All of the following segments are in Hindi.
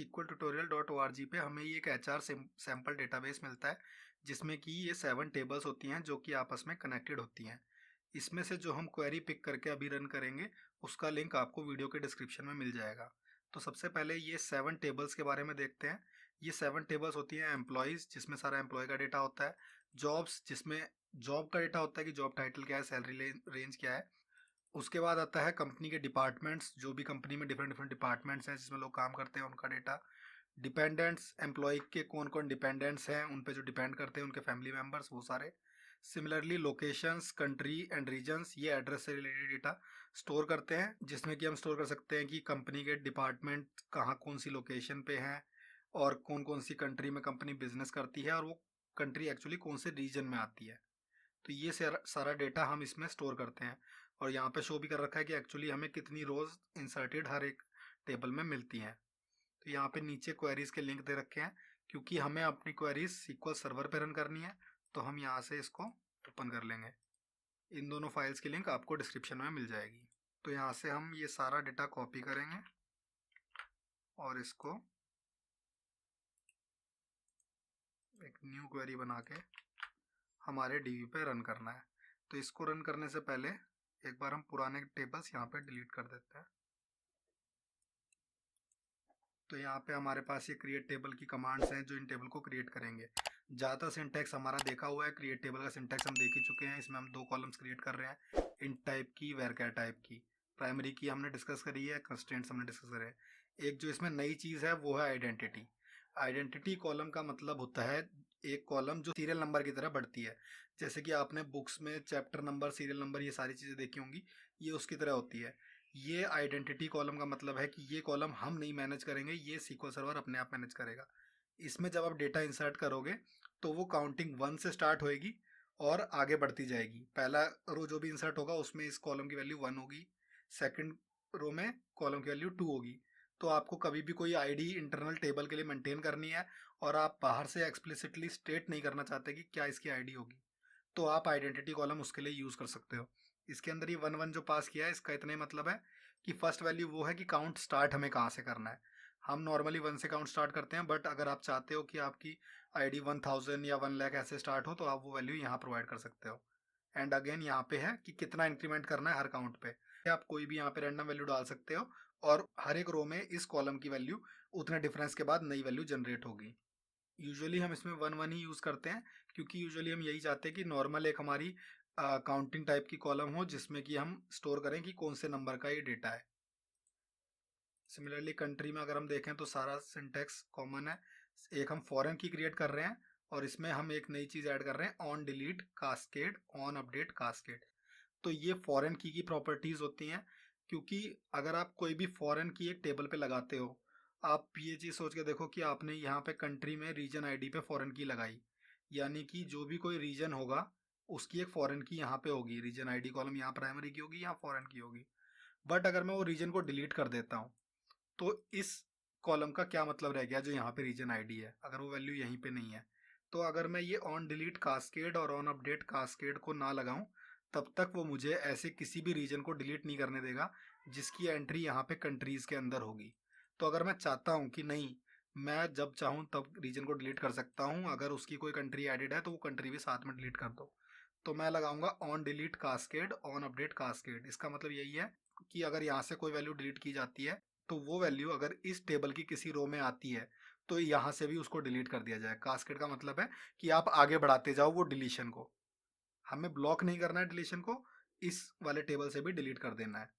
sequeltutorial.org पे हमें ये एक HR सैम्पल डेटाबेस मिलता है, जिसमें कि ये 7 टेबल्स होती हैं जो कि आपस में कनेक्टेड होती हैं। इसमें से जो हम क्वेरी पिक करके अभी रन करेंगे, उसका लिंक आपको वीडियो के डिस्क्रिप्शन में मिल जाएगा। तो सबसे पहले ये 7 टेबल्स के बारे में देखते हैं। ये 7 टेबल्स होती हैं एम्प्लॉयज़, जिसमें सारा एम्प्लॉय का डेटा होता है। जॉब्स, जिसमें जॉब का डेटा होता है कि जॉब टाइटल क्या है, सैलरी रेंज क्या है। उसके बाद आता है कंपनी के डिपार्टमेंट्स, जो भी कंपनी में डिफरेंट डिफरेंट डिपार्टमेंट्स हैं जिसमें लोग काम करते हैं, उनका डेटा। डिपेंडेंट्स, एम्प्लॉय के कौन कौन डिपेंडेंट्स हैं, उन पे जो डिपेंड करते हैं उनके फैमिली मेम्बर्स, वो सारे। Similarly locations, country and regions, ये एड्रेस से रिलेटेड डेटा स्टोर करते हैं, जिसमें कि हम स्टोर कर सकते हैं कि कंपनी के डिपार्टमेंट कहाँ कौन सी लोकेशन पे हैं और कौन कौन सी कंट्री में कंपनी बिजनेस करती है और वो कंट्री एक्चुअली कौन से रीजन में आती है। तो ये सारा डेटा हम इसमें स्टोर करते हैं। और यहाँ पे शो भी कर रखा है कि एक्चुअली हमें कितनी रोज इंसर्टेड हर एक टेबल में मिलती हैं। तो यहाँ पे नीचे क्वेरीज के लिंक दे रखे हैं, क्योंकि हमें अपनी क्वेरीज SQL सर्वर पे रन करनी है, तो हम यहाँ से इसको ओपन कर लेंगे। इन दोनों फाइल्स की लिंक आपको डिस्क्रिप्शन में मिल जाएगी। तो यहाँ से हम ये सारा डेटा कॉपी करेंगे और इसको एक न्यू क्वेरी बना के हमारे DB पे रन करना है। तो इसको रन करने से पहले एक बार हम पुराने टेबल्स यहाँ पे डिलीट कर देते हैं। तो यहाँ पे हमारे पास ये क्रिएट टेबल की कमांड्स हैं जो इन टेबल को क्रिएट करेंगे। ज़्यादातर सिंटैक्स हमारा देखा हुआ है, क्रिएट टेबल का सिंटैक्स हम देख ही चुके हैं। इसमें हम 2 कॉलम्स क्रिएट कर रहे हैं, इंट टाइप की, वैरचर टाइप की। प्राइमरी की हमने डिस्कस करी है, कंस्ट्रेंट्स हमने डिस्कस करे हैं। एक जो इसमें नई चीज़ है वो है आइडेंटिटी। आइडेंटिटी कॉलम का मतलब होता है एक कॉलम जो सीरियल नंबर की तरह बढ़ती है। जैसे कि आपने बुक्स में चैप्टर नंबर, सीरियल नंबर, ये सारी चीज़ें देखी होंगी, ये उसकी तरह होती है। ये आइडेंटिटी कॉलम का मतलब है कि ये कॉलम हम नहीं मैनेज करेंगे, ये SQL सर्वर अपने आप मैनेज करेगा। इसमें जब आप डेटा इंसर्ट करोगे तो वो काउंटिंग 1 से स्टार्ट होएगी और आगे बढ़ती जाएगी। पहला रो जो भी इंसर्ट होगा उसमें इस कॉलम की वैल्यू 1 होगी, सेकंड रो में कॉलम की वैल्यू 2 होगी। तो आपको कभी भी कोई आईडी इंटरनल टेबल के लिए मेंटेन करनी है और आप बाहर से एक्सप्लिसिटली स्टेट नहीं करना चाहते कि क्या इसकी आईडी होगी, तो आप आइडेंटिटी कॉलम उसके लिए यूज़ कर सकते हो। इसके अंदर ये 1 1 जो पास किया है, इसका इतना ही मतलब है कि फर्स्ट वैल्यू वो है कि काउंट स्टार्ट हमें कहाँ से करना है। हम नॉर्मली 1 से काउंट स्टार्ट करते हैं, बट अगर आप चाहते हो कि आपकी आईडी 1000 या 1 लाख ऐसे स्टार्ट हो, तो आप वो वैल्यू यहाँ प्रोवाइड कर सकते हो। एंड अगेन यहाँ पे है कि कितना इंक्रीमेंट करना है हर काउंट पे। आप कोई भी यहाँ पे रैंडम वैल्यू डाल सकते हो और हर एक रो में इस कॉलम की वैल्यू उतने डिफरेंस के बाद नई वैल्यू जनरेट होगी। यूजुअली हम इसमें 1 1 ही यूज़ करते हैं, क्योंकि यूजुअली हम यही चाहते हैं कि नॉर्मल एक हमारी काउंटिंग टाइप की कॉलम हो, जिसमें कि हम स्टोर करें कि कौन से नंबर का ये डेटा है। सिमिलरली कंट्री में अगर हम देखें तो सारा सिंटैक्स कॉमन है। एक हम फॉरेन की क्रिएट कर रहे हैं और इसमें हम एक नई चीज़ ऐड कर रहे हैं, on delete cascade, on update cascade. तो ये फॉरेन की प्रॉपर्टीज़ होती हैं, क्योंकि अगर आप कोई भी फॉरेन की एक टेबल पे लगाते हो, आप ये चीज़ सोच के देखो कि आपने यहाँ पे कंट्री में रीजन आईडी पे फॉरेन की लगाई, यानी कि जो भी कोई रीजन होगा उसकी एक फॉरेन की यहाँ पे होगी। रीजन आईडी कॉलम यहाँ प्राइमरी की होगी, यहाँ फॉरेन की होगी। बट अगर मैं वो रीजन को डिलीट कर देता हूँ, तो इस कॉलम का क्या मतलब रह गया जो यहाँ पे रीजन आईडी है, अगर वो वैल्यू यहीं पे नहीं है। तो अगर मैं ये ऑन डिलीट कास्केड और ऑन अपडेट कास्केड को ना लगाऊं, तब तक वो मुझे ऐसे किसी भी रीजन को डिलीट नहीं करने देगा जिसकी एंट्री यहाँ पे कंट्रीज के अंदर होगी। तो अगर मैं चाहता हूँ कि नहीं, मैं जब चाहूँ तब रीजन को डिलीट कर सकता हूँ, अगर उसकी कोई कंट्री एडेड है तो वो कंट्री भी साथ में डिलीट कर दो, तो मैं लगाऊंगा on delete cascade, on update cascade. इसका मतलब यही है कि अगर यहाँ से कोई वैल्यू डिलीट की जाती है, तो वो वैल्यू अगर इस टेबल की किसी रो में आती है तो यहाँ से भी उसको डिलीट कर दिया जाए। कास्केड का मतलब है कि आप आगे बढ़ाते जाओ वो डिलीशन को, हमें ब्लॉक नहीं करना है डिलीशन को, इस वाले टेबल से भी डिलीट कर देना है।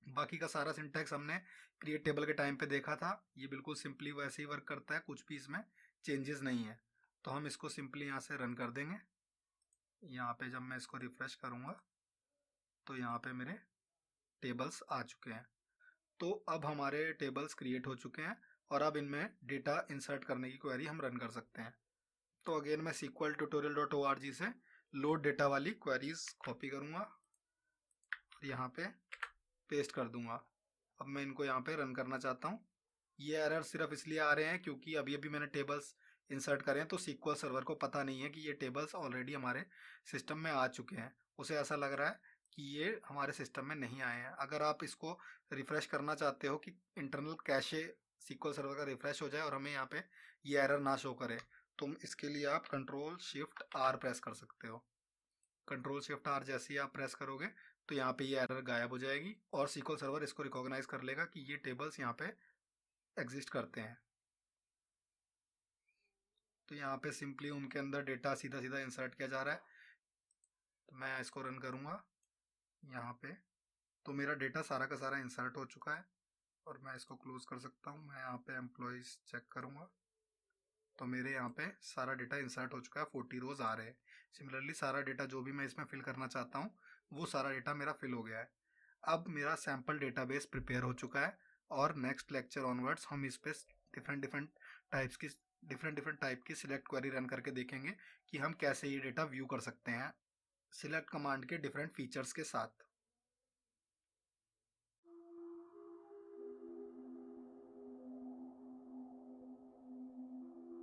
बाकी का सारा सिंटैक्स हमने क्रिएट टेबल के टाइम पे देखा था, ये बिल्कुल सिंपली वैसे ही वर्क करता है, कुछ भी इसमें चेंजेस नहीं है। तो हम इसको सिंपली यहाँ से रन कर देंगे। यहाँ पे जब मैं इसको रिफ्रेश करूँगा तो यहाँ पे मेरे टेबल्स आ चुके हैं। तो अब हमारे टेबल्स क्रिएट हो चुके हैं और अब इनमें डेटा इंसर्ट करने की क्वेरी हम रन कर सकते हैं। तो अगेन मैं sequeltutorial.org से लोड डेटा वाली क्वेरीज कॉपी करूँगा और यहाँ पे पेस्ट कर दूंगा। अब मैं इनको यहाँ पे रन करना चाहता हूँ। ये एरर सिर्फ इसलिए आ रहे हैं क्योंकि अभी अभी मैंने टेबल्स इंसर्ट करें, तो SQL सर्वर को पता नहीं है कि ये टेबल्स ऑलरेडी हमारे सिस्टम में आ चुके हैं। उसे ऐसा लग रहा है कि ये हमारे सिस्टम में नहीं आए हैं। अगर आप इसको रिफ्रेश करना चाहते हो कि इंटरनल कैशे SQL सर्वर का रिफ्रेश हो जाए और हमें यहाँ पे ये एरर ना शो करे। तो इसके लिए आप कंट्रोल शिफ्ट आर प्रेस कर सकते हो। कंट्रोल शिफ्ट आर जैसे ही आप प्रेस करोगे तो यहाँ पे ये एरर गायब हो जाएगी और SQL सर्वर इसको रिकॉग्नाइज कर लेगा कि ये टेबल्स यहाँ पे एग्जिस्ट करते हैं। तो यहाँ पे सिंपली उनके अंदर डेटा सीधा सीधा इंसर्ट किया जा रहा है। तो मैं इसको रन करूँगा यहाँ पे, तो मेरा डेटा सारा का सारा इंसर्ट हो चुका है और मैं इसको क्लोज कर सकता हूँ। मैं यहाँ पे एम्प्लॉयज़ चेक करूँगा तो मेरे यहाँ पे सारा डेटा इंसर्ट हो चुका है, 40 रोज आ रहे हैं। सिमिलरली सारा डेटा जो भी मैं इसमें फिल करना चाहता हूँ वो सारा डेटा मेरा फिल हो गया है। अब मेरा सैम्पल डेटाबेस प्रिपेयर हो चुका है और नेक्स्ट लेक्चर ऑनवर्ड्स हम इस पे डिफरेंट डिफरेंट टाइप की सिलेक्ट क्वेरी रन करके देखेंगे कि हम कैसे ये डेटा व्यू कर सकते हैं सिलेक्ट कमांड के डिफरेंट फीचर्स के साथ।